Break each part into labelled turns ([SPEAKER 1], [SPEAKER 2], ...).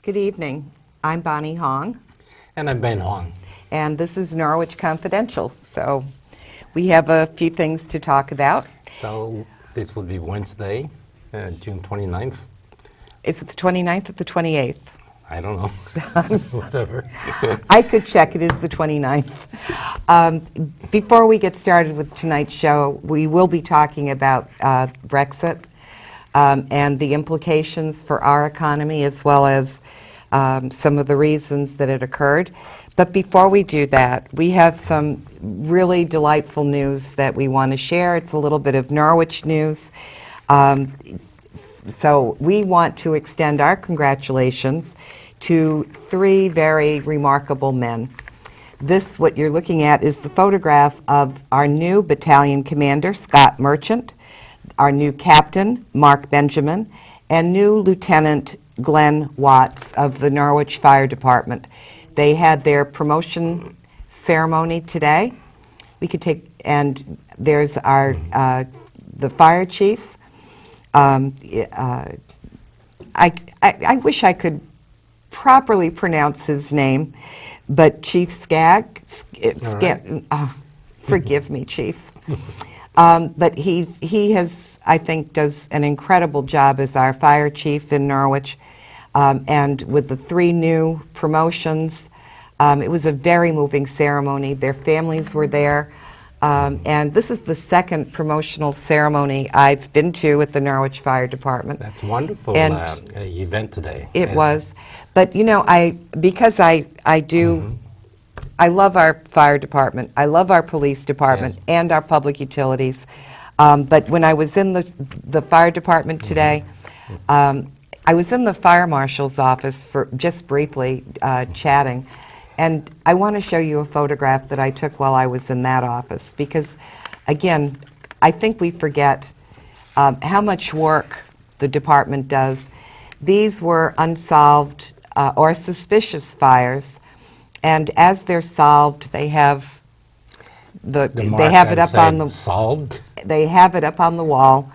[SPEAKER 1] Good evening. I'm Bonnie Hong.
[SPEAKER 2] And I'm Ben Hong.
[SPEAKER 1] And this is Norwich Confidential. So we have a few things to talk about.
[SPEAKER 2] So this would be Wednesday, June 29th.
[SPEAKER 1] Is it the 29th or the 28th?
[SPEAKER 2] I don't know. Whatever.
[SPEAKER 1] I could check. It is the 29th. Before we get started with tonight's show, we will be talking about Brexit and the implications for our economy, as well as some of the reasons that it occurred. But before we do that, we have some really delightful news that we want to share. It's a little bit of Norwich news. So we want to extend our congratulations to three very remarkable men. This, what you're looking at, is the photograph of our new battalion commander, Scott Merchant, our new captain, Mark Benjamin, and new Lieutenant Glenn Watts of the Norwich Fire Department. They had their promotion ceremony today. We could take, and there's our the fire chief. I wish I could properly pronounce his name, but Chief forgive me, Chief. But he has, I think, does an incredible job as our fire chief in Norwich. And with the three new promotions, it was a very moving ceremony. Their families were there. And this is the second promotional ceremony I've been to at the Norwich Fire Department.
[SPEAKER 2] That's a wonderful event today.
[SPEAKER 1] It was. But, you know, because I love our fire department, I love our police department,
[SPEAKER 2] Yes.
[SPEAKER 1] and our public utilities. But when I was in the fire department today, I was in the fire marshal's office for just briefly chatting. And I want to show you a photograph that I took while I was in that office because, again, I think we forget how much work the department does. These were unsolved or suspicious fires, and as they're solved, they have they have it up on the
[SPEAKER 2] solved.
[SPEAKER 1] They have it up on the wall.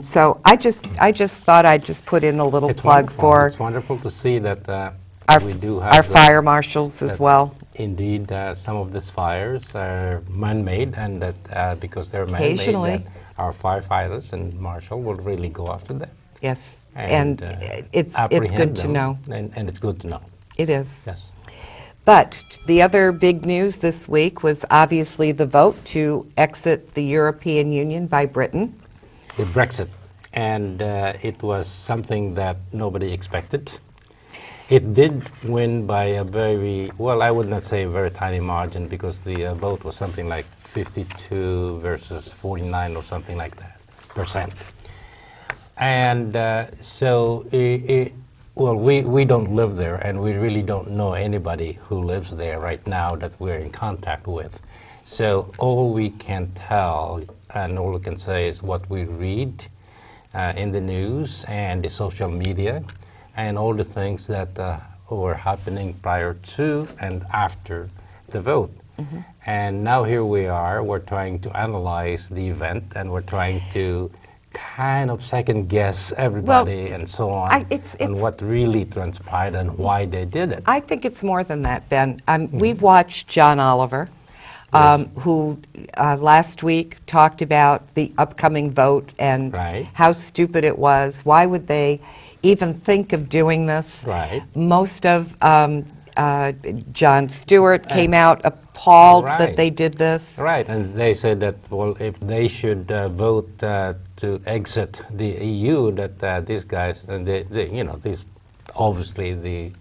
[SPEAKER 1] So I just thought I'd just put in a little plug for.
[SPEAKER 2] It's wonderful to see that. We do have
[SPEAKER 1] our fire marshals as well.
[SPEAKER 2] Indeed, some of these fires are man-made, and that because they're man-made,
[SPEAKER 1] Occasionally.
[SPEAKER 2] that our firefighters and marshal will really go after them.
[SPEAKER 1] Yes, and it's good to know.
[SPEAKER 2] And it's good to know.
[SPEAKER 1] It is.
[SPEAKER 2] Yes.
[SPEAKER 1] But the other big news this week was obviously the vote to exit the European Union by Britain.
[SPEAKER 2] The Brexit, and it was something that nobody expected. It did win by a very, well, I would not say a very tiny margin because the vote was something like 52 versus 49 or something like that %. And so, we don't live there, and we really don't know anybody who lives there right now that we're in contact with. So all we can tell and all we can say is what we read in the news and the social media, and all the things that were happening prior to and after the vote. Mm-hmm. And now here we are, we're trying to analyze the event, and we're trying to kind of second guess everybody and so on, and what really transpired and why they did it.
[SPEAKER 1] I think it's more than that, Ben. We've watched John Oliver, who last week talked about the upcoming vote and how stupid it was. Why would they even think of doing this?
[SPEAKER 2] Right.
[SPEAKER 1] Most of Jon Stewart came out appalled that they did this.
[SPEAKER 2] Right, and they said that, well, if they should vote to exit the EU, that these guys, and these obviously the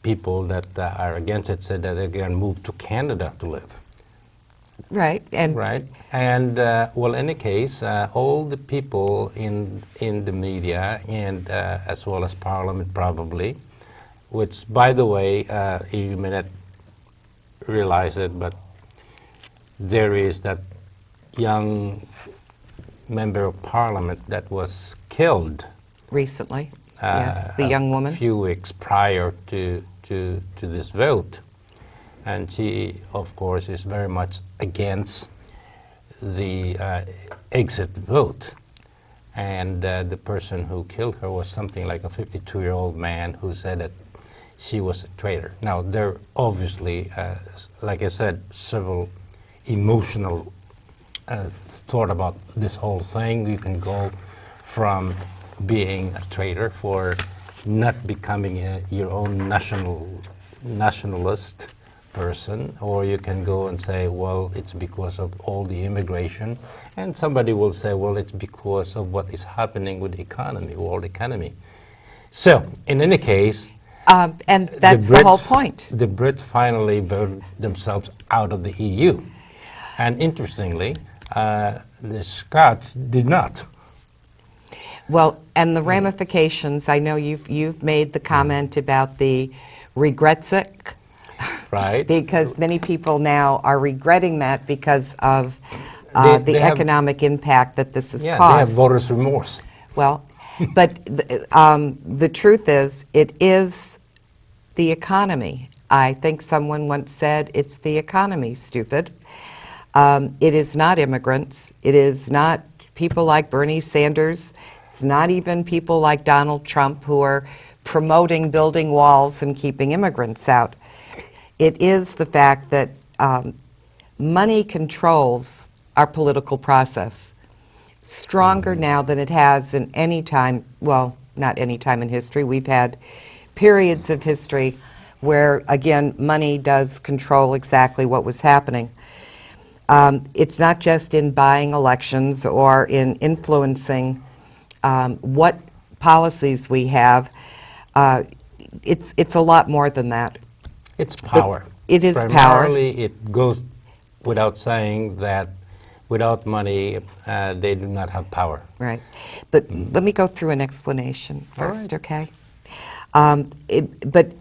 [SPEAKER 2] people that are against it said that they're going to move to Canada to live.
[SPEAKER 1] Right, and
[SPEAKER 2] well, in any case, all the people in the media and as well as Parliament probably, which, by the way, you may not realize it, but there is that young member of Parliament that was killed
[SPEAKER 1] recently. Yes, the young woman.
[SPEAKER 2] A few weeks prior to this vote. And she, of course, is very much against the exit vote. And the person who killed her was something like a 52-year-old man who said that she was a traitor. Now, there are obviously, like I said, several emotional thought about this whole thing. You can go from being a traitor for not becoming your own nationalist person, or you can go and say, well, it's because of all the immigration, and somebody will say, well, it's because of what is happening with the economy, world economy. So, in any case,
[SPEAKER 1] and that's the whole point.
[SPEAKER 2] The Brits finally voted themselves out of the EU, and interestingly, the Scots did not.
[SPEAKER 1] Well, and the ramifications, I know you've made the comment about the Brexit.
[SPEAKER 2] Right.
[SPEAKER 1] Because many people now are regretting that because of the economic impact that this has caused.
[SPEAKER 2] They have voters' remorse.
[SPEAKER 1] Well, but the truth is, it is the economy. I think someone once said, it's the economy, stupid. It is not immigrants. It is not people like Bernie Sanders. It's not even people like Donald Trump who are promoting building walls and keeping immigrants out. It is the fact that money controls our political process stronger now than it has in any time, well, not any time in history. We've had periods of history where, again, money does control exactly what was happening. It's not just in buying elections or in influencing what policies we have. It's a lot more than that.
[SPEAKER 2] It's power.
[SPEAKER 1] It is power.
[SPEAKER 2] Primarily, it goes without saying that without money, they do not have power.
[SPEAKER 1] Right. But let me go through an explanation first, okay? But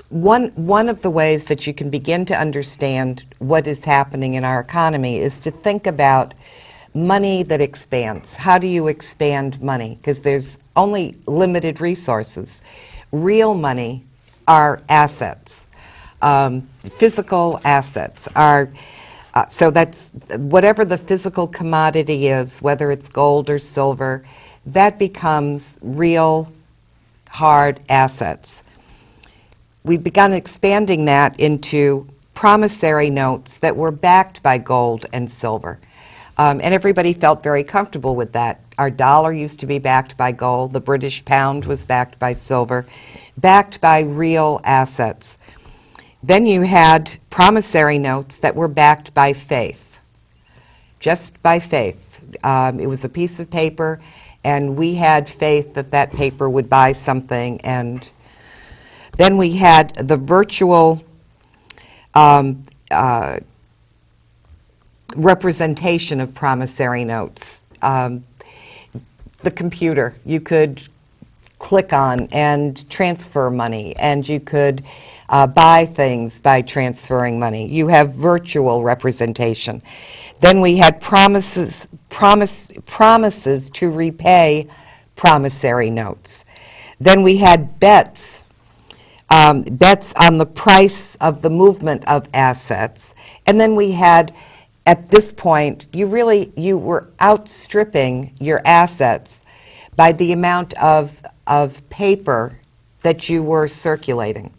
[SPEAKER 1] one of the ways that you can begin to understand what is happening in our economy is to think about money that expands. How do you expand money? Because there's only limited resources. Real money are assets. Physical assets are, so that's whatever the physical commodity is, whether it's gold or silver, that becomes real hard assets. We've begun expanding that into promissory notes that were backed by gold and silver. And everybody felt very comfortable with that. Our dollar used to be backed by gold. The British pound was backed by silver, backed by real assets. Then you had promissory notes that were backed by faith, just by faith. It was a piece of paper, and we had faith that that paper would buy something. And then we had the virtual representation of promissory notes. The computer, you could click on and transfer money, and you could buy things by transferring money. You have virtual representation. Then we had promises to repay promissory notes. Then we had bets on the price of the movement of assets. And then we had, at this point, you were outstripping your assets by the amount of paper that you were circulating.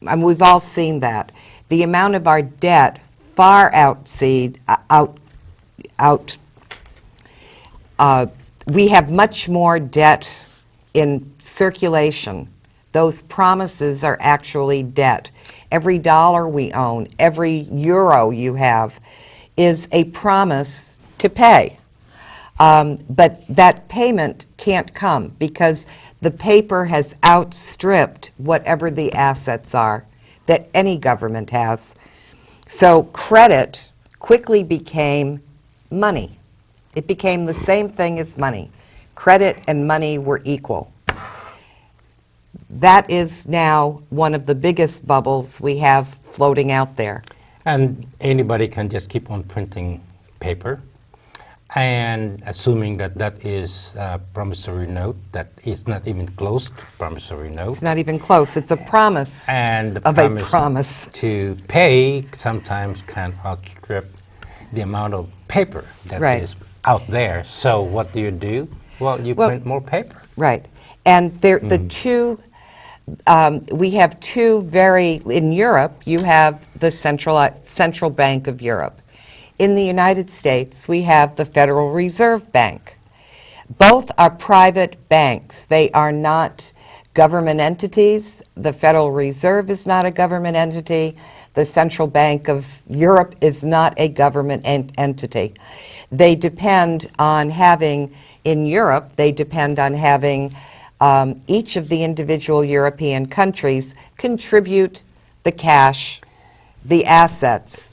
[SPEAKER 1] And we've all seen that. The amount of our debt far we have much more debt in circulation. Those promises are actually debt. Every dollar we own, every euro you have is a promise to pay. But that payment can't come because the paper has outstripped whatever the assets are that any government has. So credit quickly became money. It became the same thing as money. Credit and money were equal. That is now one of the biggest bubbles we have floating out there.
[SPEAKER 2] And anybody can just keep on printing paper, and assuming that that is a promissory note that is not even close to promissory note.
[SPEAKER 1] It's not even close. It's a promise
[SPEAKER 2] and the
[SPEAKER 1] of a promise
[SPEAKER 2] to pay sometimes can outstrip the amount of paper that is out there. So what do? Well, you
[SPEAKER 1] Well,
[SPEAKER 2] print more paper.
[SPEAKER 1] Right. And the two, we have two in Europe, you have the Central Bank of Europe. In the United States, we have the Federal Reserve Bank. Both are private banks. They are not government entities. The Federal Reserve is not a government entity. The Central Bank of Europe is not a government entity. They depend on having, in Europe, they depend on having each of the individual European countries contribute the cash, the assets,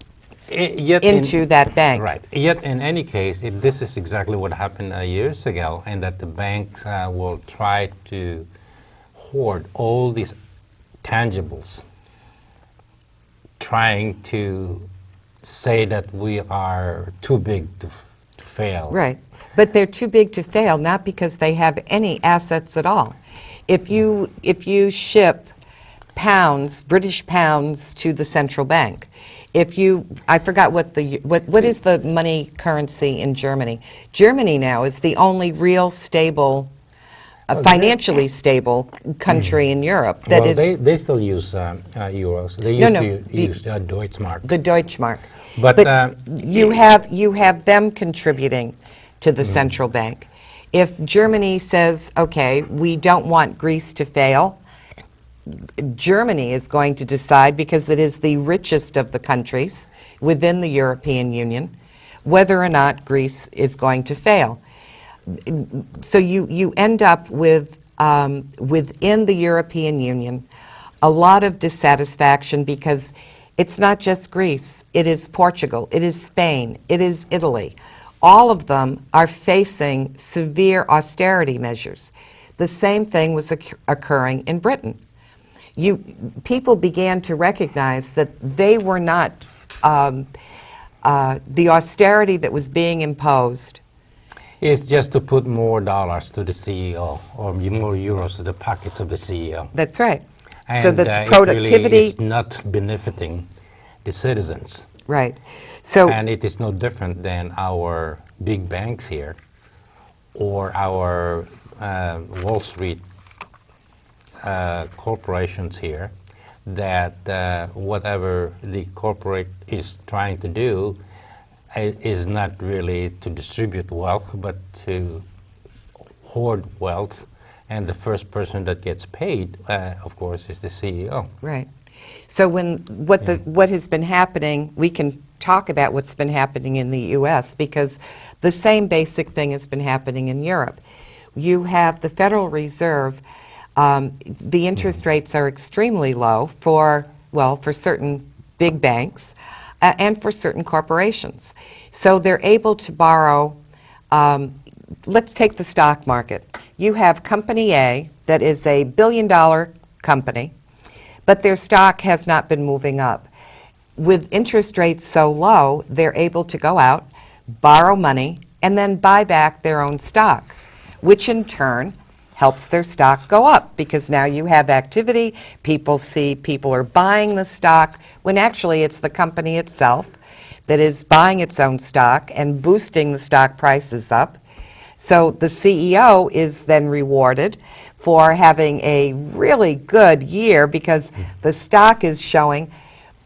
[SPEAKER 2] Yet
[SPEAKER 1] into that bank.
[SPEAKER 2] Right. Yet in any case, this is exactly what happened years ago, and that the banks will try to hoard all these tangibles, trying to say that we are too big to fail.
[SPEAKER 1] Right. But they're too big to fail, not because they have any assets at all. If you ship pounds, British pounds, to the central bank, I forgot what is the money currency in Germany. Germany now is the only real stable, financially stable country in Europe.
[SPEAKER 2] They still use euros. They used to use Deutschmark.
[SPEAKER 1] The Deutschmark.
[SPEAKER 2] But
[SPEAKER 1] you have them contributing to the central bank. If Germany says, okay, we don't want Greece to fail, Germany is going to decide, because it is the richest of the countries within the European Union, whether or not Greece is going to fail. So you end up with, within the European Union, a lot of dissatisfaction, because it's not just Greece, it is Portugal, it is Spain, it is Italy. All of them are facing severe austerity measures. The same thing was occurring in Britain. People began to recognize that they were not, the austerity that was being imposed.
[SPEAKER 2] It's just to put more dollars to the CEO, or more euros to the pockets of the CEO.
[SPEAKER 1] That's right.
[SPEAKER 2] And
[SPEAKER 1] so that the productivity
[SPEAKER 2] is not benefiting the citizens.
[SPEAKER 1] Right. So,
[SPEAKER 2] and it is no different than our big banks here, or our Wall Street corporations here, that whatever the corporate is trying to do is not really to distribute wealth, but to hoard wealth. And the first person that gets paid, of course, is the CEO.
[SPEAKER 1] Right. So what has been happening, we can talk about what's been happening in the U.S., because the same basic thing has been happening in Europe. You have the Federal Reserve. The interest rates are extremely low for certain big banks and for certain corporations. So they're able to borrow. Let's take the stock market. You have Company A that is a billion-dollar company, but their stock has not been moving up. With interest rates so low, they're able to go out, borrow money, and then buy back their own stock, which in turn helps their stock go up, because now you have activity. People are buying the stock, when actually it's the company itself that is buying its own stock and boosting the stock prices up. So the CEO is then rewarded for having a really good year, because the stock is showing.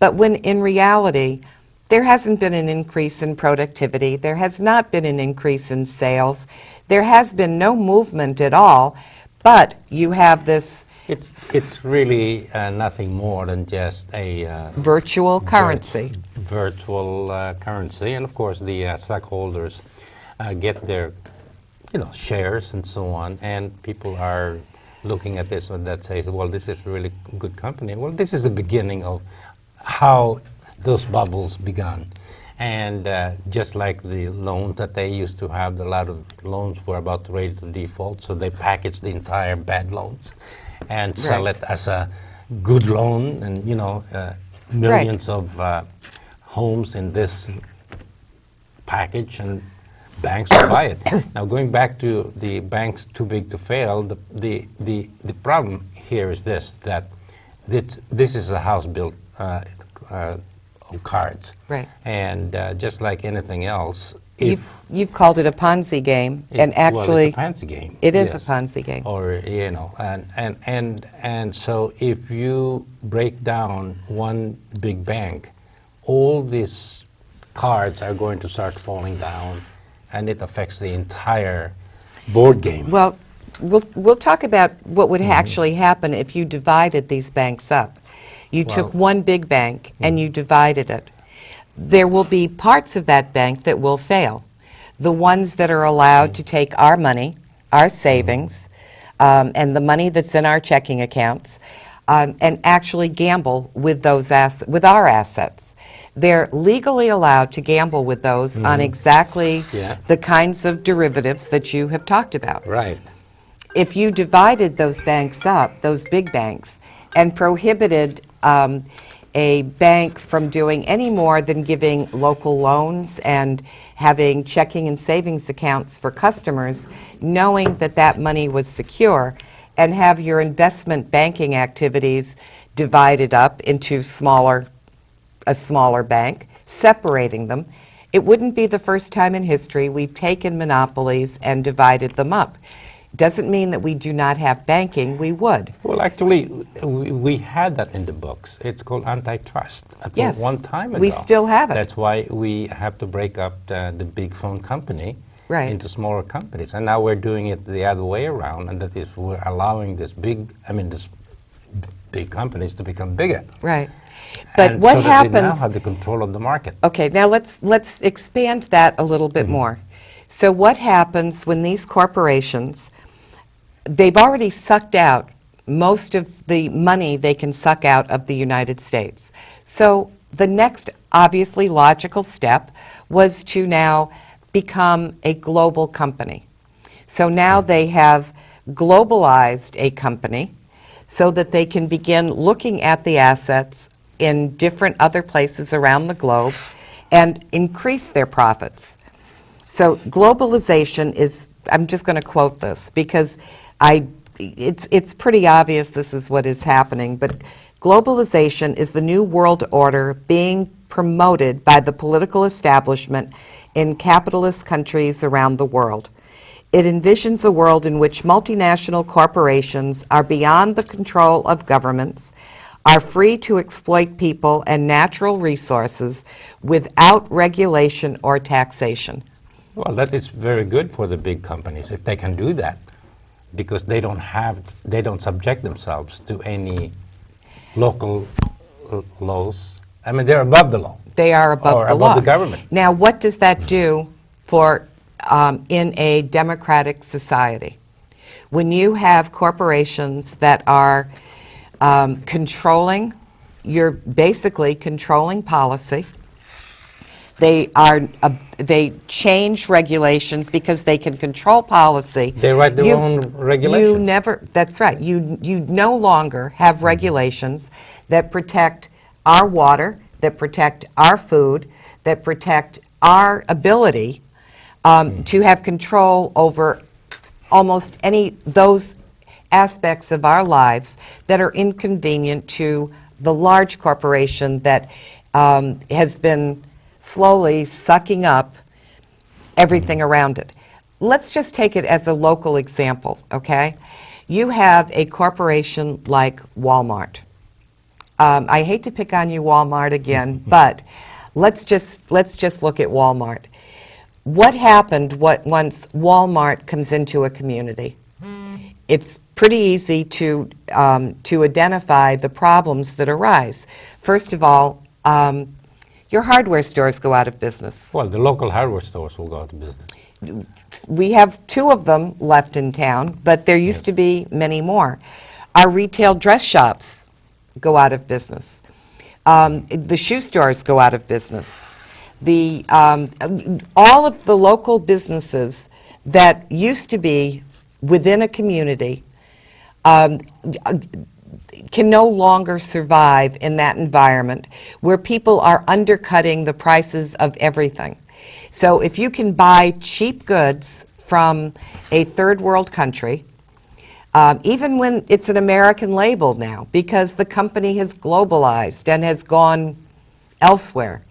[SPEAKER 1] But when in reality, there hasn't been an increase in productivity, there has not been an increase in sales, there has been no movement at all, but you have this.
[SPEAKER 2] It's really nothing more than just a
[SPEAKER 1] virtual currency.
[SPEAKER 2] Virtual currency, and of course the stockholders get their shares and so on, and people are looking at this and that says, well, this is really a good company. Well, this is the beginning of how those bubbles began. And just like the loans that they used to have, a lot of loans were about ready to default, so they packaged the entire bad loans and sell it as a good loan, and millions of homes in this package, and banks will buy it. Now, going back to the banks too big to fail, the problem here is this, that this is a house built of cards.
[SPEAKER 1] Right.
[SPEAKER 2] And just like anything else,
[SPEAKER 1] You've called it a Ponzi game, and actually,
[SPEAKER 2] well, it's a Ponzi game.
[SPEAKER 1] it is
[SPEAKER 2] yes.
[SPEAKER 1] a Ponzi game.
[SPEAKER 2] Or and so if you break down one big bank, all these cards are going to start falling down, and it affects the entire board game.
[SPEAKER 1] Well, we'll talk about what would actually happen if you divided these banks up. You took one big bank and you divided it. There will be parts of that bank that will fail. The ones that are allowed to take our money, our savings, and the money that's in our checking accounts, and actually gamble with those with our assets. They're legally allowed to gamble with those on exactly the kinds of derivatives that you have talked about.
[SPEAKER 2] Right.
[SPEAKER 1] If you divided those banks up, those big banks, and prohibited a bank from doing any more than giving local loans and having checking and savings accounts for customers, knowing that that money was secure, and have your investment banking activities divided up into a smaller bank, separating them, it wouldn't be the first time in history we've taken monopolies and divided them up. Doesn't mean that we do not have banking, we would.
[SPEAKER 2] Well, actually, we had that in the books. It's called antitrust.
[SPEAKER 1] Yes,
[SPEAKER 2] one time ago.
[SPEAKER 1] we still have it.
[SPEAKER 2] That's why we have to break up the big phone company into smaller companies. And now we're doing it the other way around, and that is we're allowing this big companies to become bigger.
[SPEAKER 1] Right. But
[SPEAKER 2] and
[SPEAKER 1] what
[SPEAKER 2] so
[SPEAKER 1] happens...
[SPEAKER 2] that they now have the control of the market.
[SPEAKER 1] Okay, now let's expand that a little bit more. So what happens when these corporations, they've already sucked out most of the money they can suck out of the United States. So the next obviously logical step was to now become a global company. So now they have globalized a company so that they can begin looking at the assets in different other places around the globe and increase their profits. So globalization is, I'm just going to quote this because it's pretty obvious this is what is happening, but globalization is the new world order being promoted by the political establishment in capitalist countries around the world. It envisions a world in which multinational corporations are beyond the control of governments, are free to exploit people and natural resources without regulation or taxation.
[SPEAKER 2] Well, that is very good for the big companies if they can do that, because they don't subject themselves to any local laws. I mean, they're above the law.
[SPEAKER 1] They are above the law.
[SPEAKER 2] Above the government.
[SPEAKER 1] Now, what does that do for in a democratic society? When you have corporations that are you're basically controlling policy. They change regulations because they can control policy.
[SPEAKER 2] They write their own regulations.
[SPEAKER 1] That's right. You no longer have regulations that protect our water, that protect our food, that protect our ability to have control over almost those aspects of our lives that are inconvenient to the large corporation that has been slowly sucking up everything around it. Let's just take it as a local example, okay? You have a corporation like Walmart. I hate to pick on you, Walmart, again, but let's just look at Walmart. What happened once Walmart comes into a community? It's pretty easy to identify the problems that arise. First of all, your hardware stores go out of business.
[SPEAKER 2] Well, the local hardware stores will go out of business.
[SPEAKER 1] We have 2 of them left in town, but there used to be many more. Our retail dress shops go out of business. The shoe stores go out of business. All of the local businesses that used to be within a community can no longer survive in that environment where people are undercutting the prices of everything. So if you can buy cheap goods from a third world country, even when it's an American label now, because the company has globalized and has gone elsewhere,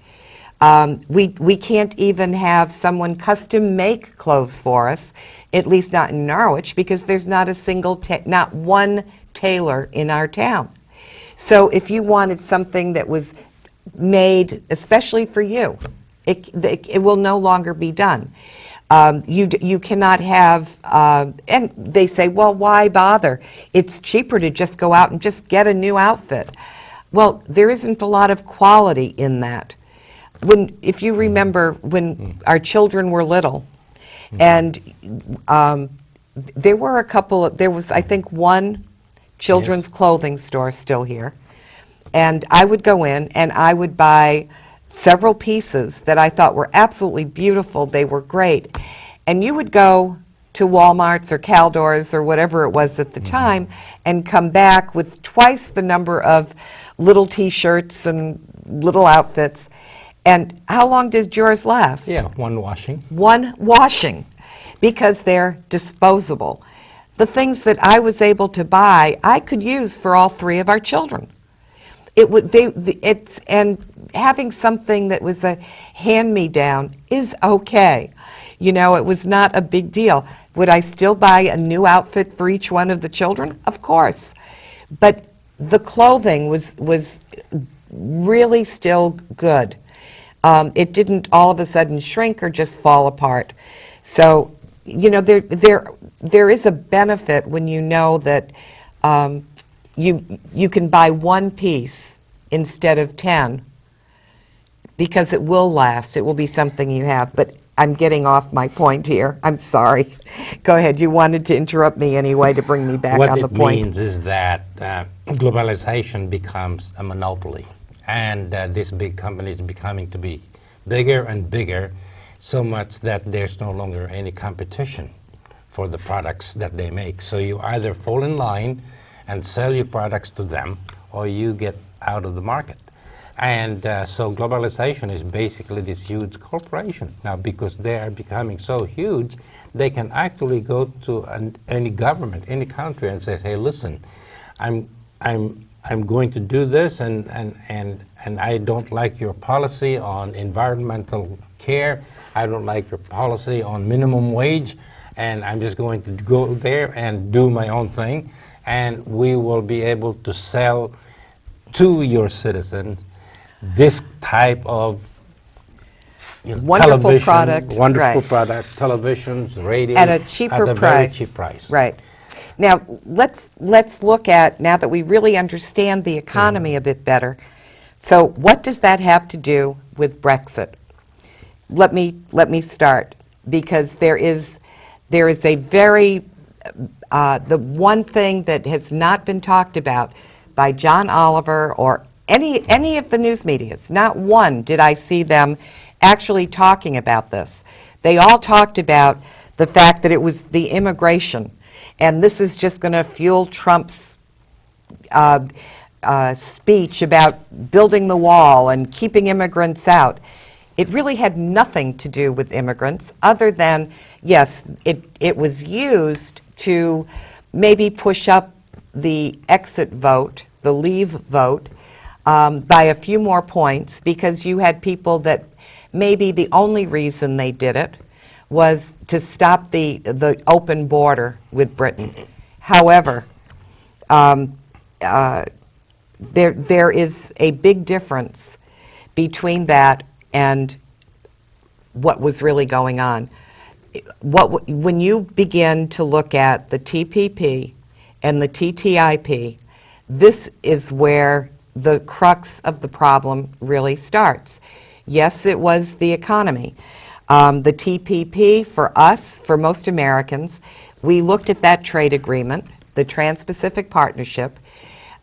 [SPEAKER 1] We can't even have someone custom make clothes for us, at least not in Norwich, because there's not a single, not one tailor in our town. So if you wanted something that was made especially for you, it will no longer be done. You cannot have, and they say, well, why bother? It's cheaper to just go out and just get a new outfit. Well, there isn't a lot of quality in that. If you remember when our children were little, and there were there was, I think, one children's clothing store still here, and I would go in and I would buy several pieces that I thought were absolutely beautiful. They were great. And you would go to Walmart's or Caldor's or whatever it was at the time and come back with twice the number of little T-shirts and little outfits. And how long did yours last?
[SPEAKER 2] Yeah, one washing.
[SPEAKER 1] One washing, because they're disposable. The things that I was able to buy, I could use for all three of our children. And having something that was a hand-me-down is okay. You know, it was not a big deal. Would I still buy a new outfit for each one of the children? Of course. But the clothing was really still good. It didn't all of a sudden shrink or just fall apart. So, you know, there is a benefit when you know that you can buy one piece instead of 10, because it will last. It will be something you have. But I'm getting off my point here. I'm sorry. Go ahead. You wanted to interrupt me anyway to bring me back on the point.
[SPEAKER 2] What it means is that globalization becomes a monopoly, and this big company is becoming to be bigger and bigger, so much that there's no longer any competition for the products that they make. So you either fall in line and sell your products to them, or you get out of the market. And so globalization is basically this huge corporation. Now, because they are becoming so huge, they can actually go to any government, any country, and say, hey, listen, I'm going to do this, and I don't like your policy on environmental care. I don't like your policy on minimum wage, and I'm just going to go there and do my own thing. And we will be able to sell to your citizens this type of
[SPEAKER 1] wonderful product,
[SPEAKER 2] wonderful product, televisions, radio,
[SPEAKER 1] at a cheaper
[SPEAKER 2] at a
[SPEAKER 1] price.
[SPEAKER 2] very cheap price.
[SPEAKER 1] Right. Now let's look at, now that we really understand the economy a bit better. So what does that have to do with Brexit? Let me start, because there is a very the one thing that has not been talked about by John Oliver or any of the news medias. Not one did I see them actually talking about this. They all talked about the fact that it was the immigration, and this is just going to fuel Trump's speech about building the wall and keeping immigrants out. It really had nothing to do with immigrants, other than, yes, it was used to maybe push up the exit vote, the leave vote, by a few more points, because you had people that maybe the only reason they did it was to stop the open border with Britain. However, there is a big difference between that and what was really going on. When you begin to look at the TPP and the TTIP, this is where the crux of the problem really starts. Yes, it was the economy. The TPP, for us, for most Americans, we looked at that trade agreement, the Trans-Pacific Partnership,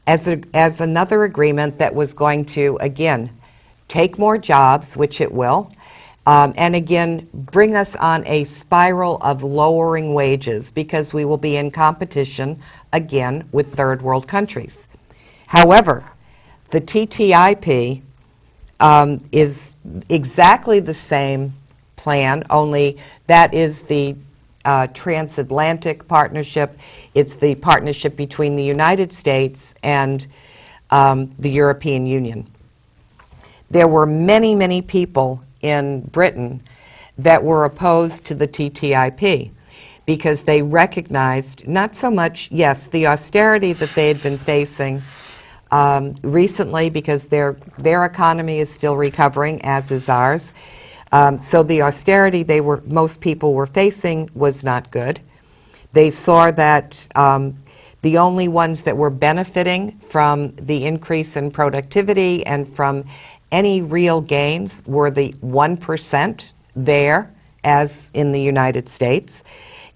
[SPEAKER 1] as another agreement that was going to, again, take more jobs, which it will, and again, bring us on a spiral of lowering wages, because we will be in competition, again, with third world countries. However, the TTIP is exactly the same plan, only that is the transatlantic partnership. It's the partnership between the United States and the European Union. there were many, many people in Britain that were opposed to the TTIP because they recognized not so much, yes, the austerity that they had been facing recently because their economy is still recovering, as is ours. So the austerity most people were facing was not good. They saw that the only ones that were benefiting from the increase in productivity and from any real gains were the 1% there, as in the United States,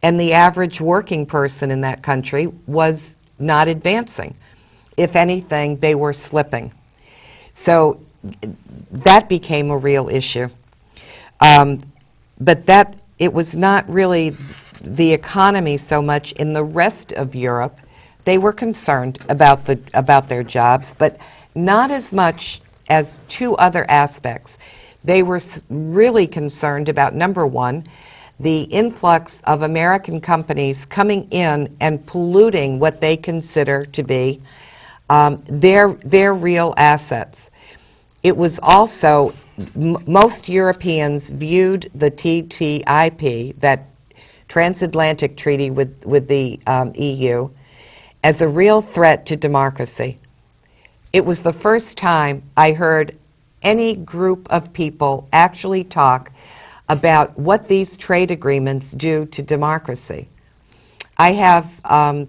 [SPEAKER 1] and the average working person in that country was not advancing. If anything, they were slipping. So that became a real issue. But it was not really the economy so much. In the rest of Europe, they were concerned about their jobs, but not as much as two other aspects. They were really concerned about, number one, the influx of American companies coming in and polluting what they consider to be their real assets. It was also, most Europeans viewed the TTIP, that transatlantic treaty with the EU, as a real threat to democracy. It was the first time I heard any group of people actually talk about what these trade agreements do to democracy. I have a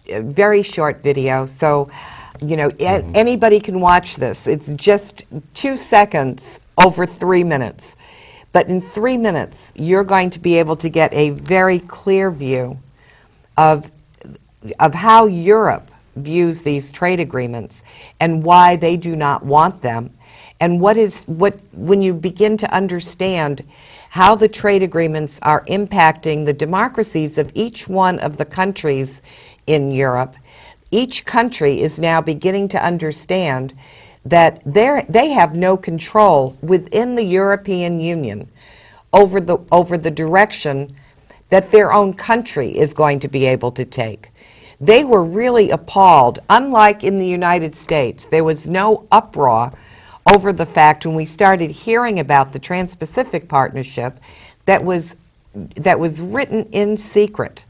[SPEAKER 1] very short video, so anybody can watch this. It's just 2 seconds over 3 minutes. But in 3 minutes, you're going to be able to get a very clear view of how Europe views these trade agreements and why they do not want them. And when you begin to understand how the trade agreements are impacting the democracies of each one of the countries in Europe, each country is now beginning to understand that they have no control within the European Union over the direction that their own country is going to be able to take. They were really appalled. Unlike in the United States, there was no uproar over the fact when we started hearing about the Trans-Pacific Partnership that was written in secret.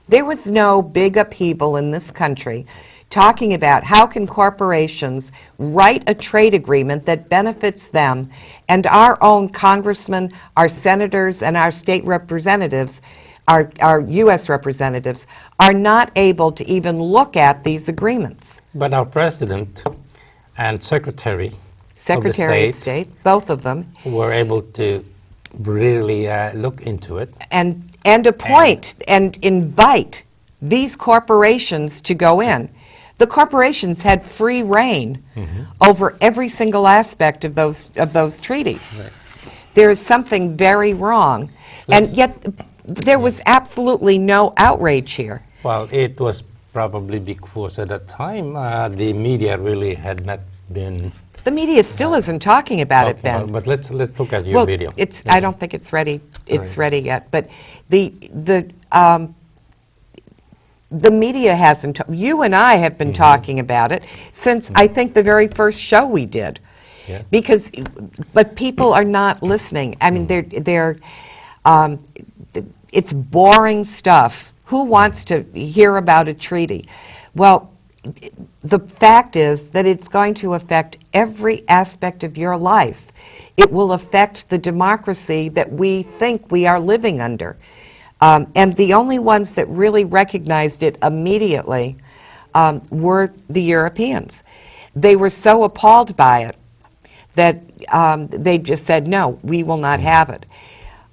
[SPEAKER 1] There was no big upheaval in this country talking about how can corporations write a trade agreement that benefits them, and our own congressmen, our senators, and our state representatives, our U.S. representatives, are not able to even look at these agreements.
[SPEAKER 2] But our president and Secretary
[SPEAKER 1] of State, both of them,
[SPEAKER 2] were able to really look into it.
[SPEAKER 1] And appoint and invite these corporations to go in. The corporations had free rein over every single aspect of those treaties. Right. There is something very wrong. And yet there was absolutely no outrage here.
[SPEAKER 2] Well, it was probably because at that time the media really had not been...
[SPEAKER 1] The media still isn't talking about it, Ben.
[SPEAKER 2] But let's look at your video.
[SPEAKER 1] I don't think it's ready. It's ready yet. But the media hasn't. You and I have been talking about it since I think the very first show we did. Yeah. But people are not listening. I mean, it's boring stuff. Who wants to hear about a treaty? Well, the fact is that it's going to affect every aspect of your life. It will affect the democracy that we think we are living under. And the only ones that really recognized it immediately were the Europeans. They were so appalled by it that they just said, no, we will not have it.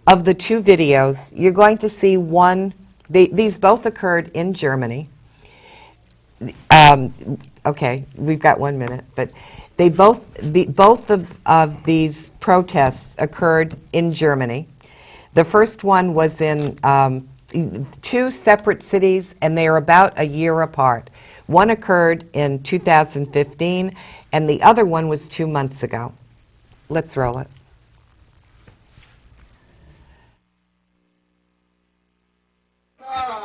[SPEAKER 1] Of the two videos, you're going to see one. These both occurred in Germany. Okay, we've got 1 minute, but both of these protests occurred in Germany. The first one was in two separate cities, and they are about a year apart. One occurred in 2015, and the other one was 2 months ago. Let's roll it.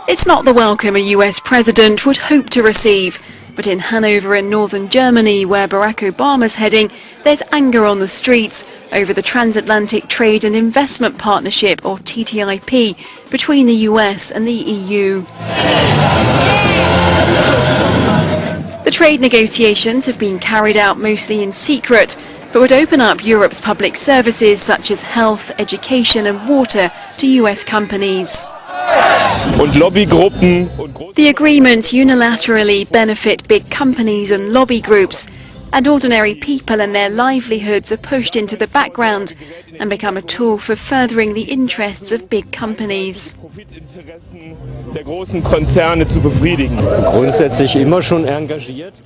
[SPEAKER 3] It's not the welcome a US president would hope to receive. But in Hanover in northern Germany, where Barack Obama's heading, there's anger on the streets over the Transatlantic Trade and Investment Partnership, or TTIP, between the US and the EU. The trade negotiations have been carried out mostly in secret, but would open up Europe's public services such as health, education and water to US companies. The agreements unilaterally benefit big companies and lobby groups, and ordinary people and their livelihoods are pushed into the background and become a tool for furthering the interests of big companies.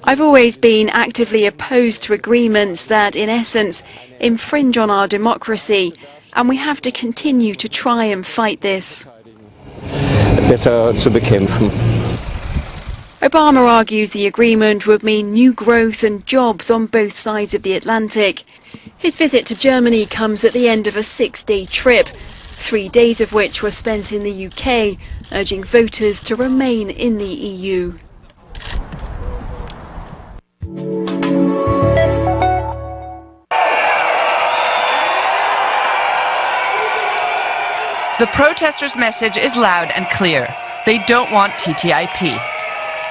[SPEAKER 3] I've always been actively opposed to agreements that, in essence, infringe on our democracy, and we have to continue to try and fight this. Obama argues the agreement would mean new growth and jobs on both sides of the Atlantic. His visit to Germany comes at the end of a 6-day trip, 3 days of which were spent in the UK, urging voters to remain in the EU.
[SPEAKER 4] The protesters' message is loud and clear. They don't want TTIP.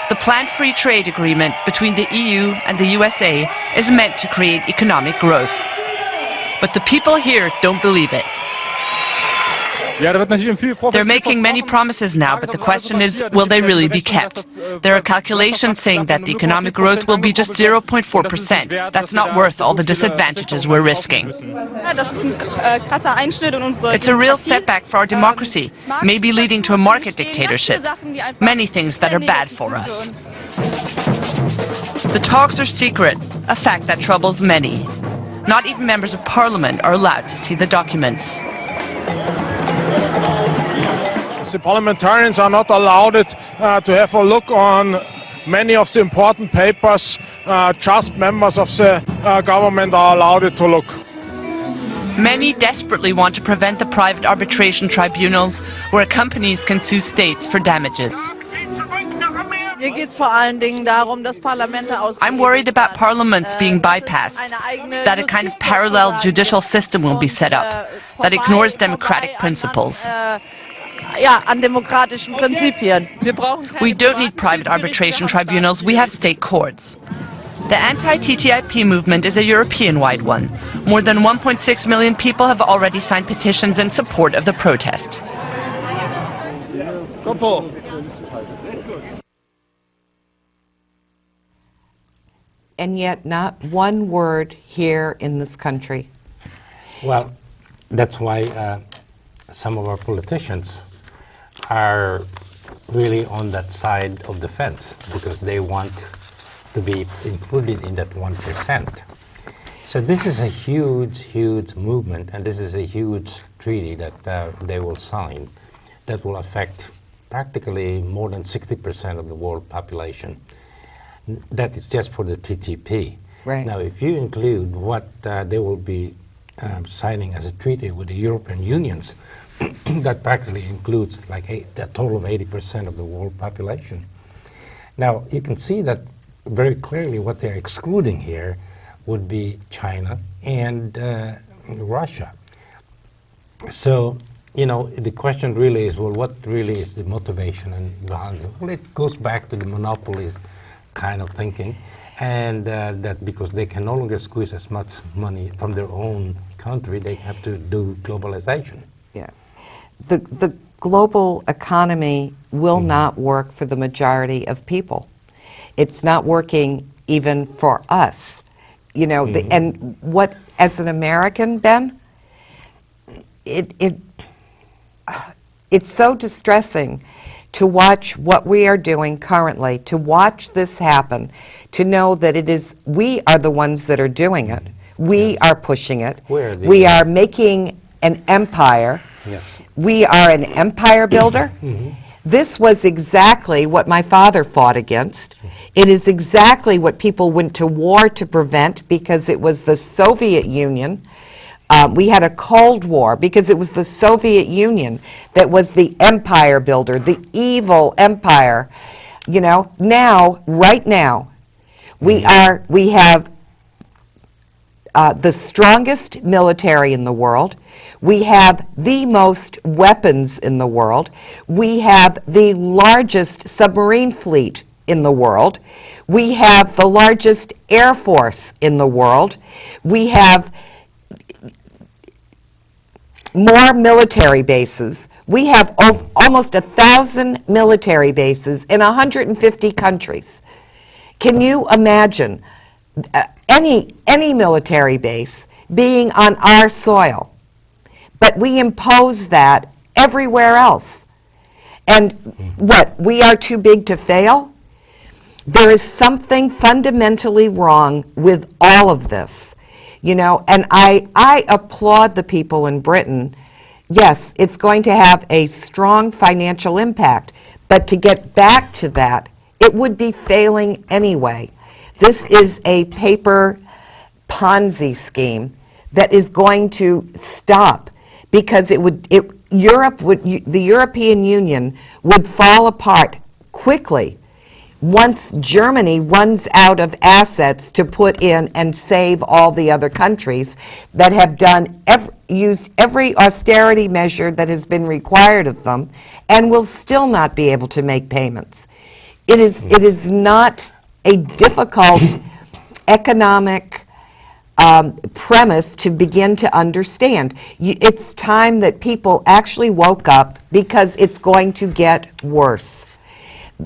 [SPEAKER 4] The planned free trade agreement between the EU and the USA is meant to create economic growth. But the people here don't believe it. They're making many promises now, but the question is, will they really be kept? There are calculations saying that the economic growth will be just 0.4%. That's not worth all the disadvantages we're risking. It's a real setback for our democracy, maybe leading to a market dictatorship. Many things that are bad for us. The talks are secret, a fact that troubles many. Not even members of parliament are allowed to see the documents.
[SPEAKER 5] The parliamentarians are not allowed to have a look on many of the important papers. Just members of the government are allowed to look.
[SPEAKER 4] Many desperately want to prevent the private arbitration tribunals where companies can sue states for damages. I'm worried about parliaments being bypassed, that a kind of parallel judicial system will be set up that ignores democratic principles. We don't need private arbitration tribunals, we have state courts. The anti-TTIP movement is a European-wide one. More than 1.6 million people have already signed petitions in support of the protest.
[SPEAKER 1] And yet not one word here in this country.
[SPEAKER 2] Well, that's why some of our politicians are really on that side of the fence, because they want to be included in that 1%. So this is a huge, huge movement, and this is a huge treaty that they will sign that will affect practically more than 60% of the world population. That is just for the TTP.
[SPEAKER 1] Right.
[SPEAKER 2] Now, if you include what they will be signing as a treaty with the European Unions, that practically includes like a total of 80% of the world population. Now, you can see that very clearly what they're excluding here would be China and Russia. So, you know, the question really is, well, what really is the motivation? And well, it goes back to the monopolies kind of thinking, and that because they can no longer squeeze as much money from their own country, they have to do globalization.
[SPEAKER 1] Yeah. The global economy will not work for the majority of people. It's not working even for us. You know, and what, as an American, Ben, it's so distressing to watch what we are doing currently, to watch this happen, to know that it is, we are the ones that are doing it. We are pushing it. We are making an empire.
[SPEAKER 2] Yes.
[SPEAKER 1] We are an empire builder. This was exactly what my father fought against. It is exactly what people went to war to prevent, because it was the Soviet Union. We had a Cold War because it was the Soviet Union that was the empire builder, the evil empire. You know, now, right now, We have the strongest military in the world. We have the most weapons in the world. We have the largest submarine fleet in the world. We have the largest air force in the world. We have more military bases. We have almost 1,000 military bases in 150 countries. Can you imagine any military base being on our soil? But we impose that everywhere else. And what, we are too big to fail? There is something fundamentally wrong with all of this. You know, and I applaud the people in Britain. Yes, it's going to have a strong financial impact, but to get back to that, it would be failing anyway. This is a paper Ponzi scheme that is going to stop, because the European Union would fall apart quickly once Germany runs out of assets to put in and save all the other countries that have used every austerity measure that has been required of them and will still not be able to make payments. It is not a difficult economic premise to begin to understand. It's time that people actually woke up, because it's going to get worse.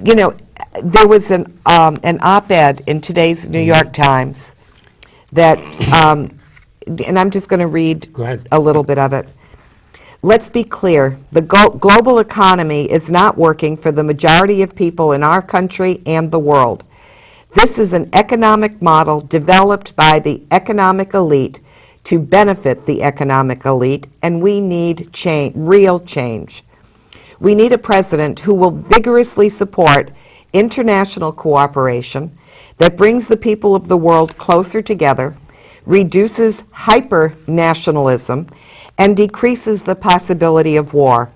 [SPEAKER 1] You know, there was an op-ed in today's New York Times that, and I'm just going to read a little bit of it. Let's be clear, the global economy is not working for the majority of people in our country and the world. This is an economic model developed by the economic elite to benefit the economic elite, and we need real change. We need a president who will vigorously support international cooperation that brings the people of the world closer together, reduces hyper-nationalism, and decreases the possibility of war.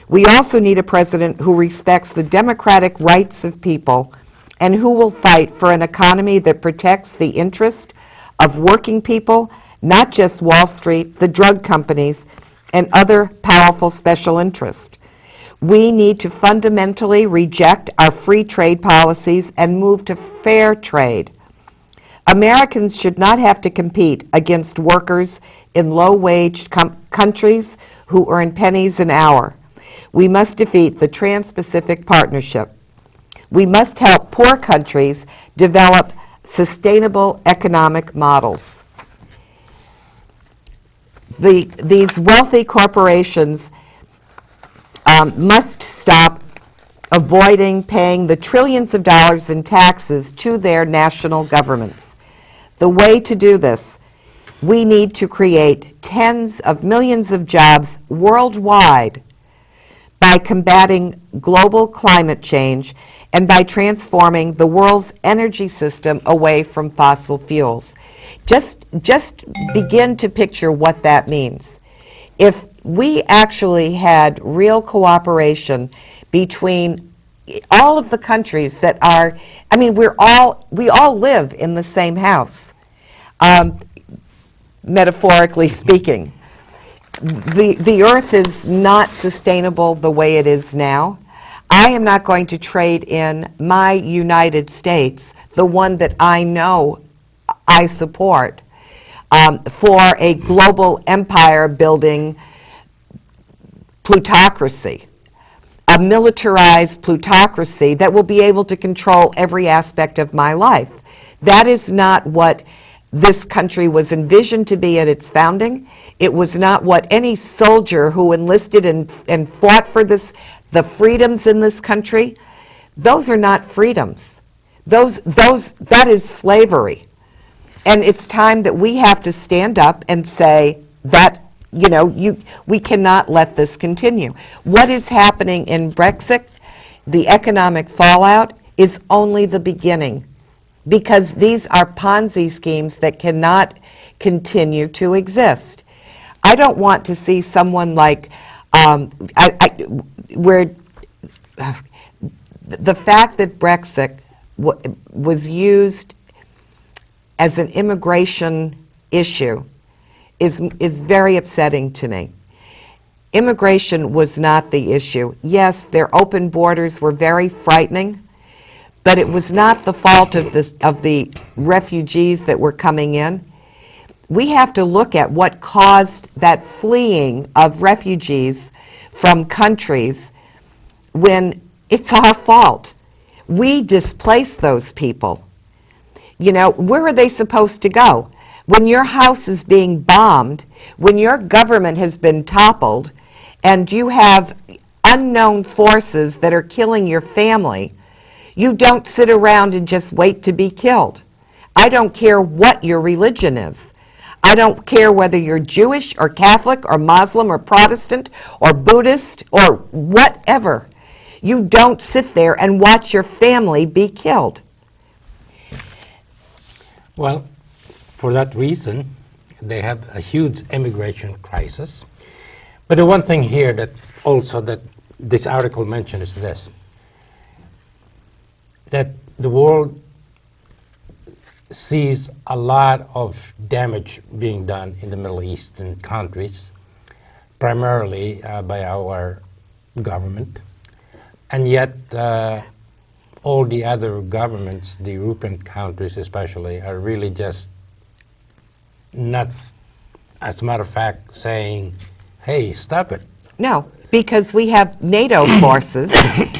[SPEAKER 1] We also need a president who respects the democratic rights of people and who will fight for an economy that protects the interest of working people, not just Wall Street, the drug companies, and other powerful special interests. We need to fundamentally reject our free trade policies and move to fair trade. Americans should not have to compete against workers in low-wage countries who earn pennies an hour. We must defeat the Trans-Pacific Partnership. We must help poor countries develop sustainable economic models. These wealthy corporations must stop avoiding paying the trillions of dollars in taxes to their national governments. The way to do this, we need to create tens of millions of jobs worldwide by combating global climate change and by transforming the world's energy system away from fossil fuels. Just begin to picture what that means. If we actually had real cooperation between all of the countries that are, I mean, we all live in the same house, metaphorically speaking. The earth is not sustainable the way it is now. I am not going to trade in my United States, the one that I know I support, for a global empire building plutocracy, a militarized plutocracy that will be able to control every aspect of my life. That is not what this country was envisioned to be at its founding. It was not what any soldier who enlisted and fought for the freedoms in this country, those are not freedoms. That is slavery. And it's time that we have to stand up and say that, you know, we cannot let this continue. What is happening in Brexit, the economic fallout, is only the beginning, because these are Ponzi schemes that cannot continue to exist. I don't want to see someone like, where the fact that Brexit was used as an immigration issue is very upsetting to me. Immigration was not the issue. Yes, their open borders were very frightening, but it was not the fault of the refugees that were coming in. We have to look at what caused that fleeing of refugees from countries when it's our fault. We displaced those people. You know, where are they supposed to go? When your house is being bombed, when your government has been toppled, and you have unknown forces that are killing your family, you don't sit around and just wait to be killed. I don't care what your religion is. I don't care whether you're Jewish or Catholic or Muslim or Protestant or Buddhist or whatever. You don't sit there and watch your family be killed.
[SPEAKER 2] Well, for that reason, they have a huge immigration crisis. But the one thing here that this article mentions is this, that the world sees a lot of damage being done in the Middle Eastern countries, primarily by our government. And yet, all the other governments, the European countries especially, are really just not, as a matter of fact, saying, hey, stop it.
[SPEAKER 1] No, because we have NATO forces.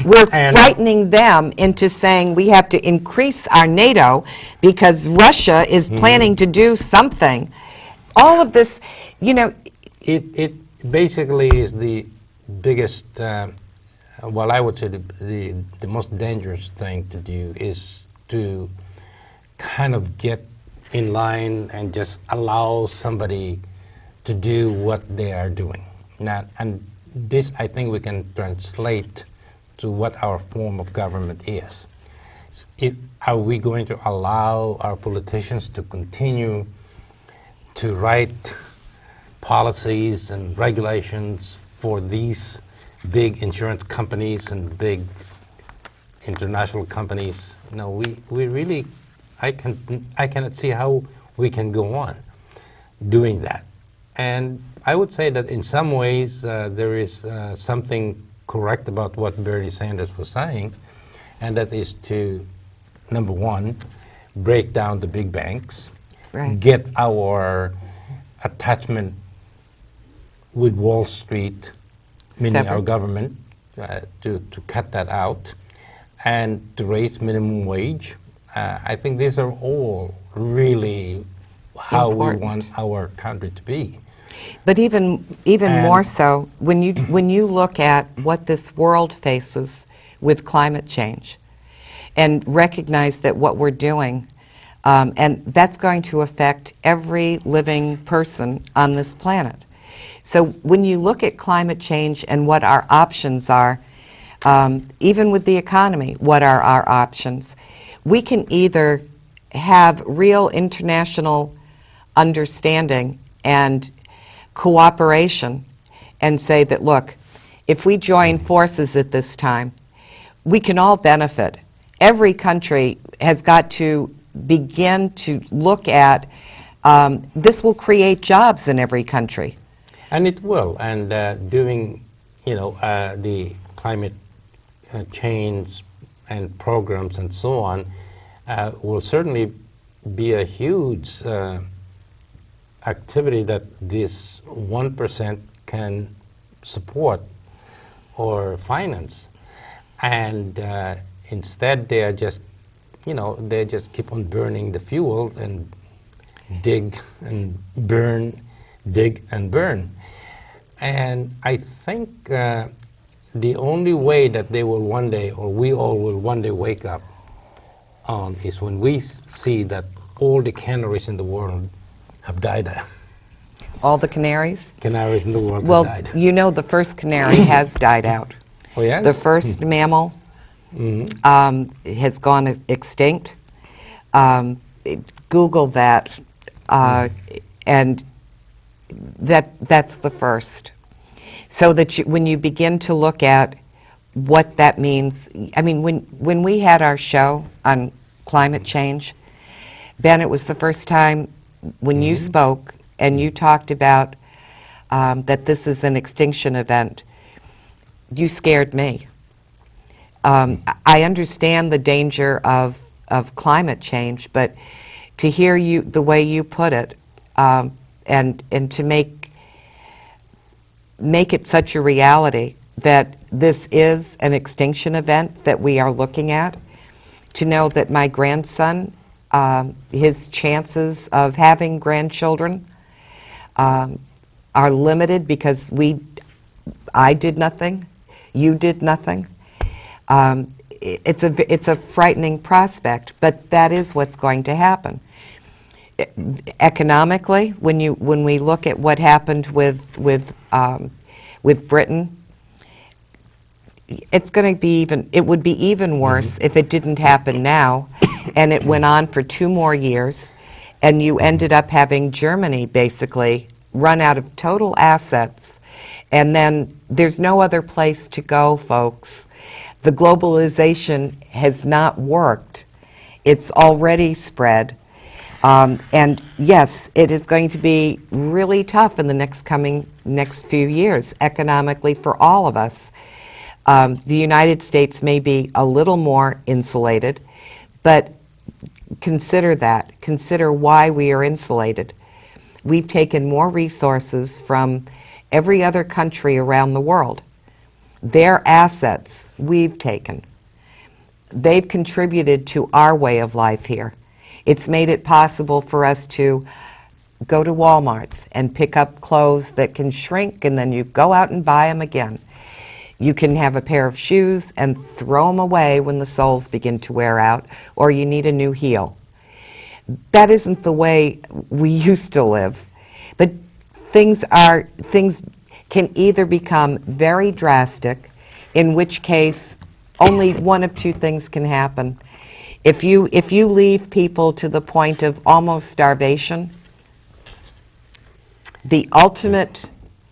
[SPEAKER 1] We're frightening them into saying we have to increase our NATO because Russia is planning to do something. All of this, you know.
[SPEAKER 2] It basically is the biggest, well, I would say the most dangerous thing to do is to kind of get in line and just allow somebody to do what they are doing. Now, and this, I think we can translate to what our form of government is. Are we going to allow our politicians to continue to write policies and regulations for these big insurance companies and big international companies? No, we really, I cannot see how we can go on doing that. And I would say that in some ways there is something correct about what Bernie Sanders was saying, and that is to, number one, break down the big banks,
[SPEAKER 1] Right.
[SPEAKER 2] get our attachment with Wall Street, meaning our
[SPEAKER 1] Severed.
[SPEAKER 2] government, to cut that out, and to raise minimum wage. I think these are all really how
[SPEAKER 1] Important.
[SPEAKER 2] we want our country to be.
[SPEAKER 1] But even
[SPEAKER 2] And-
[SPEAKER 1] more so, when you look at what this world faces with climate change, and recognize that what we're doing, and that's going to affect every living person on this planet. So when you look at climate change and what our options are, even with the economy, what are our options? We can either have real international understanding and cooperation and say that, look, if we join forces at this time, we can all benefit. Every country has got to begin to look at, this will create jobs in every country.
[SPEAKER 2] And it will. And doing, the climate change and programs and so on will certainly be a huge activity that this 1% can support or finance. And instead they are just, they just keep on burning the fuels and dig and burn, dig and burn. And I think the only way that they will one day, or we all will one day wake up on, is when we see that all the canaries in the world have died.
[SPEAKER 1] All the canaries?
[SPEAKER 2] Canaries in the world
[SPEAKER 1] Well,
[SPEAKER 2] have died.
[SPEAKER 1] the first canary has died out.
[SPEAKER 2] Oh, yes?
[SPEAKER 1] The first mammal has gone extinct. Google that, and that's the first. So that when you begin to look at what that means, I mean, when we had our show on climate change, Ben, it was the first time when you spoke and you talked about that this is an extinction event. You scared me. I understand the danger of climate change, but to hear you, the way you put it, and to make it such a reality that this is an extinction event that we are looking at, to know that my grandson, his chances of having grandchildren are limited because I did nothing, you did nothing. It's a frightening prospect, but that is what's going to happen. Economically, when we look at what happened with Britain, it's going to be it would be even worse if it didn't happen now, and it went on for 2 more years, and you ended up having Germany basically run out of total assets, and then there's no other place to go, folks. The globalization has not worked. It's already spread. And yes, it is going to be really tough in the next few years economically for all of us. The United States may be a little more insulated, but consider that. Consider why we are insulated. We've taken more resources from every other country around the world. Their assets we've taken. They've contributed to our way of life here. It's made it possible for us to go to Walmart's and pick up clothes that can shrink, and then you go out and buy them again. You can have a pair of shoes and throw them away when the soles begin to wear out, or you need a new heel. That isn't the way we used to live. But things can either become very drastic, in which case only one of 2 things can happen. If you leave people to the point of almost starvation, the ultimate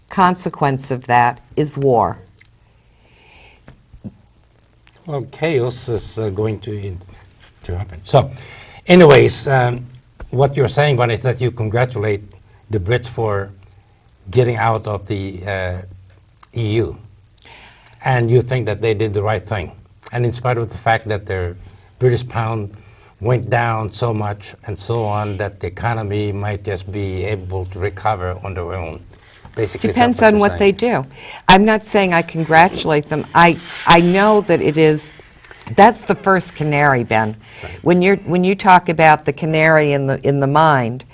[SPEAKER 1] consequence of that is war.
[SPEAKER 2] Well, chaos is going to happen. So, anyways, what you're saying, Bonnie, is that you congratulate the Brits for getting out of the EU, and you think that they did the right thing. And in spite of the fact that their British pound went down so much and so on, that the economy might just be able to recover on their own. Basically,
[SPEAKER 1] depends on what they do. I'm not saying I congratulate them. I know that that's the first canary, Ben. Right. When you talk about the canary in the mind,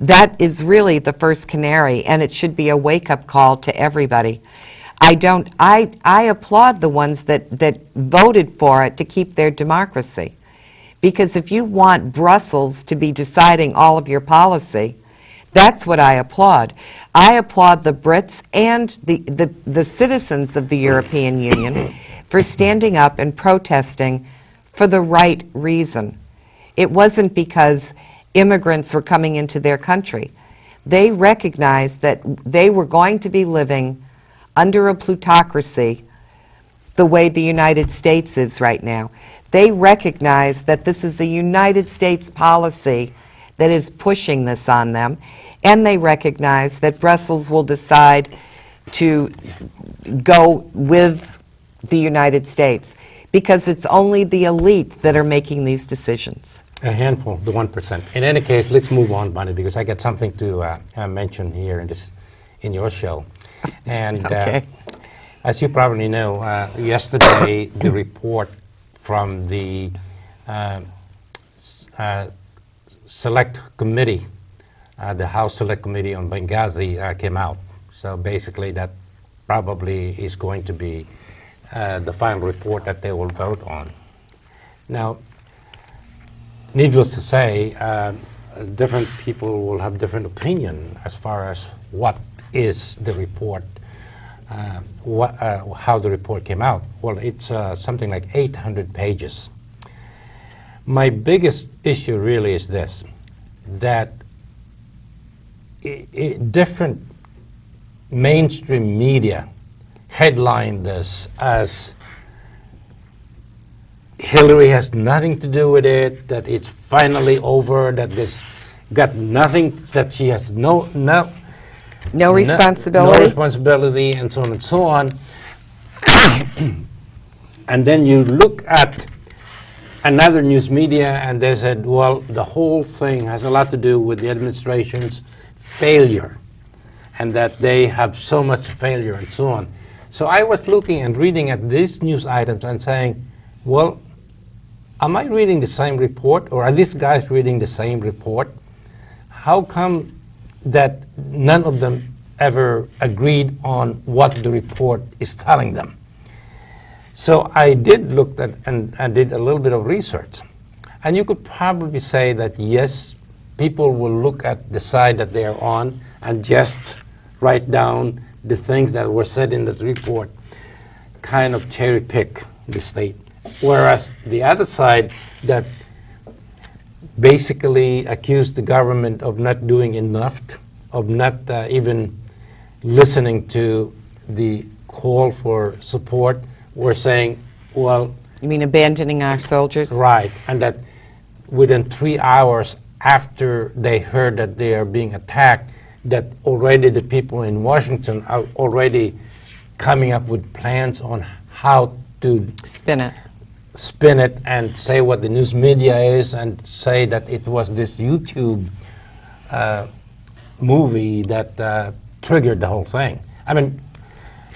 [SPEAKER 1] that is really the first canary, and it should be a wake-up call to everybody. I applaud the ones that voted for it to keep their democracy. Because if you want Brussels to be deciding all of your policy, that's what I applaud. I applaud the Brits and the citizens of the European Union for standing up and protesting for the right reason. It wasn't because immigrants were coming into their country. They recognized that they were going to be living under a plutocracy the way the United States is right now. They recognize that this is a United States policy that is pushing this on them, and they recognize that Brussels will decide to go with the United States because it's only the elite that are making these decisions.
[SPEAKER 2] A handful, the 1%. In any case, let's move on, Bonnie, because I got something to mention here in your show. And
[SPEAKER 1] okay.
[SPEAKER 2] As you probably know, yesterday the report from the Select Committee, the House Select Committee on Benghazi came out. So basically that probably is going to be the final report that they will vote on. Now, needless to say, different people will have different opinion as far as what is the report, how the report came out. Well, it's something like 800 pages. My biggest issue really is this, that different mainstream media headline this as Hillary has nothing to do with it, that it's finally over, that this got nothing, that she has no responsibility, and so on and so on. And then you look at another news media and they said, well, the whole thing has a lot to do with the administration's failure and that they have so much failure and so on. So I was looking and reading at these news items and saying, well, am I reading the same report, or are these guys reading the same report? How come that none of them ever agreed on what the report is telling them? So I did look at and did a little bit of research. And you could probably say that, yes, people will look at the side that they are on and just write down the things that were said in the report, kind of cherry pick the state. Whereas the other side that basically accused the government of not doing enough, of not even listening to the call for support, were saying, well...
[SPEAKER 1] You mean abandoning our soldiers?
[SPEAKER 2] Right, and that within 3 hours after they heard that they are being attacked, that already the people in Washington are already coming up with plans on how to
[SPEAKER 1] spin it
[SPEAKER 2] and say what the news media is, and say that it was this YouTube movie that triggered the whole thing. I mean,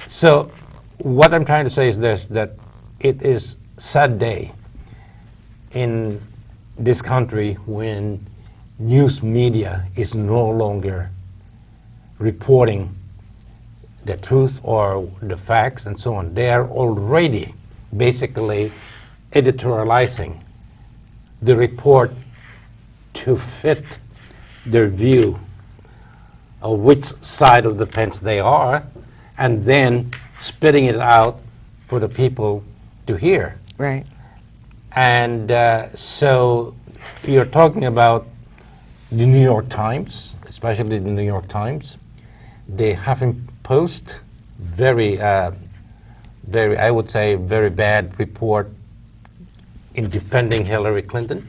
[SPEAKER 2] so what I'm trying to say is this, that it is a sad day in this country when news media is no longer reporting the truth or the facts and so on. They are already basically editorializing the report to fit their view of which side of the fence they are, and then spitting it out for the people to hear.
[SPEAKER 1] Right.
[SPEAKER 2] And so you're talking about the New York Times, especially the New York Times, the Huffington Post, very, I would say, very bad report in defending Hillary Clinton,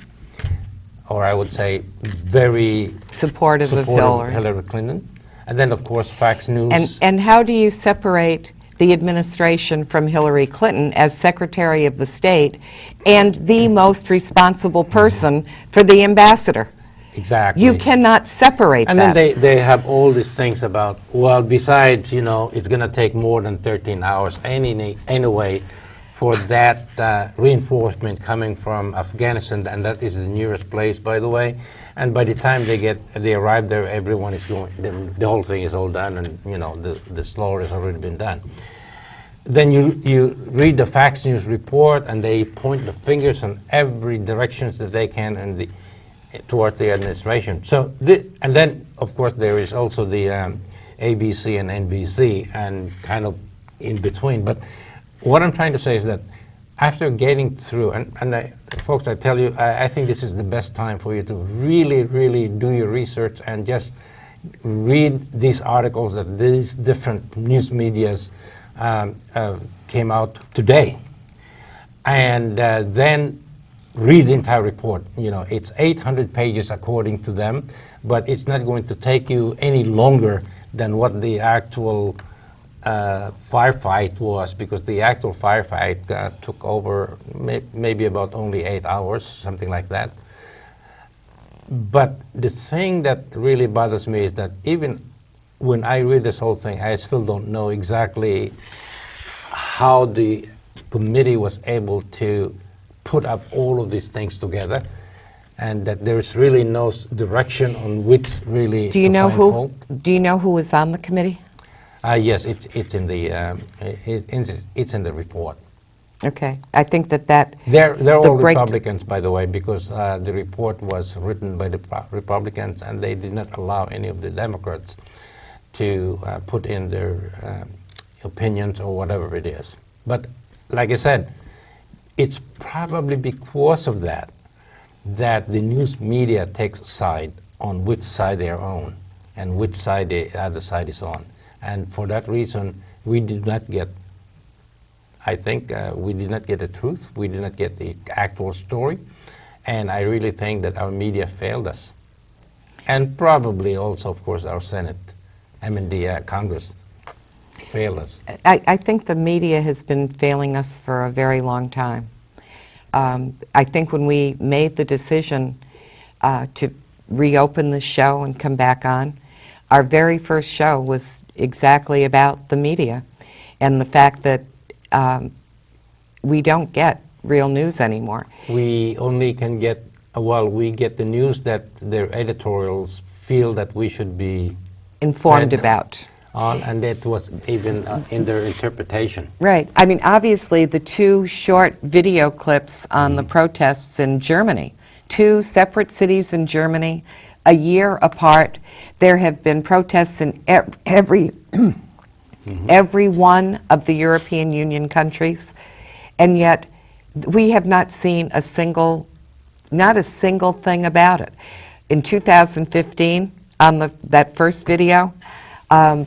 [SPEAKER 2] or I would say very
[SPEAKER 1] supportive of
[SPEAKER 2] Hillary Clinton. And then, of course, Fox News.
[SPEAKER 1] And how do you separate the administration from Hillary Clinton as Secretary of the State and the most responsible person for the ambassador?
[SPEAKER 2] Exactly.
[SPEAKER 1] You cannot separate
[SPEAKER 2] and
[SPEAKER 1] that.
[SPEAKER 2] And then they have all these things about, well, besides, you know, it's going to take more than 13 hours anyway for that reinforcement coming from Afghanistan, and that is the nearest place, by the way. And by the time they arrive there, everyone is going, the whole thing is all done, and, you know, the slaughter has already been done. Then you read the Fox News report, and they point the fingers in every direction that they can and toward the administration. So, and then, of course, there is also the ABC and NBC, and kind of in between. But what I'm trying to say is that after getting through, and folks, I tell you, I think this is the best time for you to really, really do your research and just read these articles that these different news medias came out today. And then read the entire report. You know, it's 800 pages according to them, but it's not going to take you any longer than what the actual firefight was, because the actual firefight took over maybe about only 8 hours, something like that. But the thing that really bothers me is that even when I read this whole thing, I still don't know exactly how the committee was able to put up all of these things together, and that there's really no direction on which really.
[SPEAKER 1] Do you know who? Do you know who was on the committee?
[SPEAKER 2] Yes, it's in the it's in the report.
[SPEAKER 1] Okay, I think that
[SPEAKER 2] they're all Republicans, by the way, because the report was written by the Republicans, and they did not allow any of the Democrats to put in their opinions or whatever it is. But like I said, it's probably because of that the news media takes a side on which side they are on and which side the other side is on. And for that reason, we did not get I think we did not get the truth. We did not get the actual story. And I really think that our media failed us. And probably also, of course, our Senate, the Congress failed us.
[SPEAKER 1] I think the media has been failing us for a very long time. I think when we made the decision to reopen the show and come back on, our very first show was exactly about the media and the fact that we don't get real news anymore.
[SPEAKER 2] We only can get, we get the news that their editorials feel that we should be
[SPEAKER 1] Informed
[SPEAKER 2] fed
[SPEAKER 1] about.
[SPEAKER 2] on, and that was even in their interpretation.
[SPEAKER 1] Right. I mean, obviously, the two short video clips on the protests in Germany, two separate cities in Germany, a year apart. There have been protests in every one of the European Union countries, and yet we have not seen not a single thing about it. In 2015, on that first video, the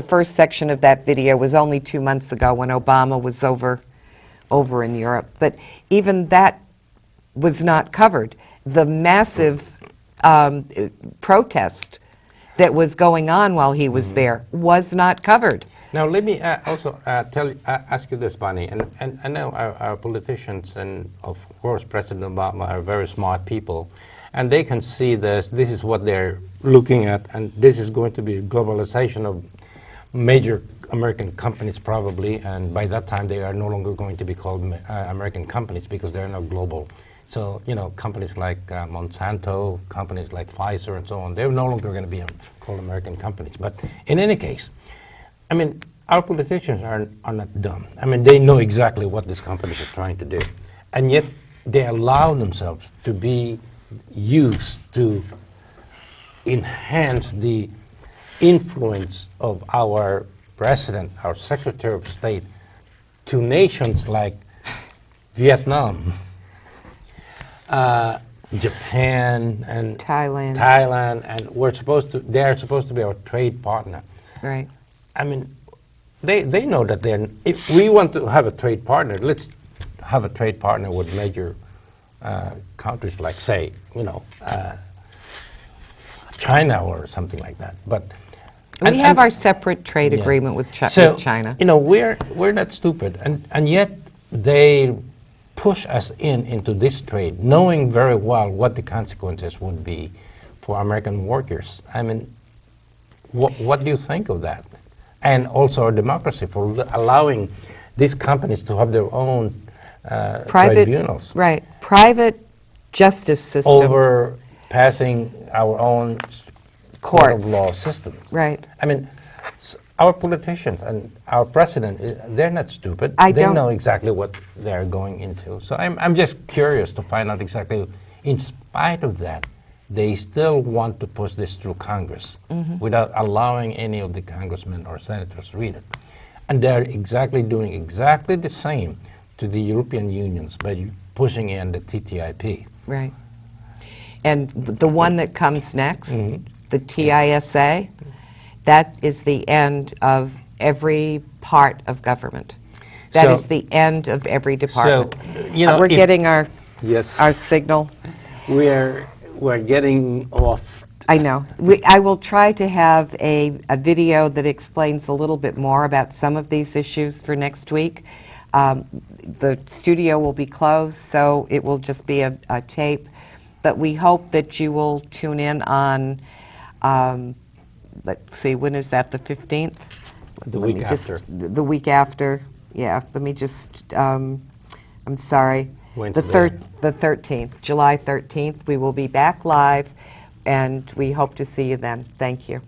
[SPEAKER 1] first section of that video was only 2 months ago when Obama was over in Europe. But even that was not covered. The massive protest that was going on while he was there was not covered.
[SPEAKER 2] Now, let me also ask you this, Bonnie, and I know our politicians and, of course, President Obama are very smart people, and they can see this is what they're looking at, and this is going to be a globalization of major American companies probably, and by that time they are no longer going to be called American companies because they're not global. So, companies like Monsanto, companies like Pfizer and so on, they're no longer going to be called American companies. But in any case, our politicians are not dumb. They know exactly what these companies are trying to do. And yet they allow themselves to be used to enhance the influence of our president, our Secretary of State, to nations like Vietnam, Japan, and
[SPEAKER 1] Thailand,
[SPEAKER 2] and they are supposed to be our trade partner.
[SPEAKER 1] Right.
[SPEAKER 2] They know that if we want to have a trade partner, let's have a trade partner with major countries like, say, China or something like that. But
[SPEAKER 1] we have our separate trade agreement with China.
[SPEAKER 2] We're not stupid, and yet they push us into this trade, knowing very well what the consequences would be for American workers. What do you think of that? And also our democracy for allowing these companies to have their own tribunals.
[SPEAKER 1] Right. Private justice system.
[SPEAKER 2] Over passing our own court of law systems.
[SPEAKER 1] Right.
[SPEAKER 2] Our politicians and our president, they're not stupid. They know exactly what they're going into. So I'm just curious to find out exactly, in spite of that, they still want to push this through Congress without allowing any of the congressmen or senators to read it. And they're doing exactly the same to the European unions by pushing in the TTIP.
[SPEAKER 1] Right. And the one that comes next, the TISA, that is the end of every part of government. That is the end of every department.
[SPEAKER 2] So,
[SPEAKER 1] we're getting our
[SPEAKER 2] Yes.
[SPEAKER 1] signal.
[SPEAKER 2] We're getting off.
[SPEAKER 1] I know. I will try to have a video that explains a little bit more about some of these issues for next week. The studio will be closed, so it will just be a tape. But we hope that you will tune in on, let's see, when is that, the 15th?
[SPEAKER 2] The week after.
[SPEAKER 1] The week after, yeah. Let me just, I'm sorry.
[SPEAKER 2] When's
[SPEAKER 1] The 13th, July 13th. We will be back live, and we hope to see you then. Thank you.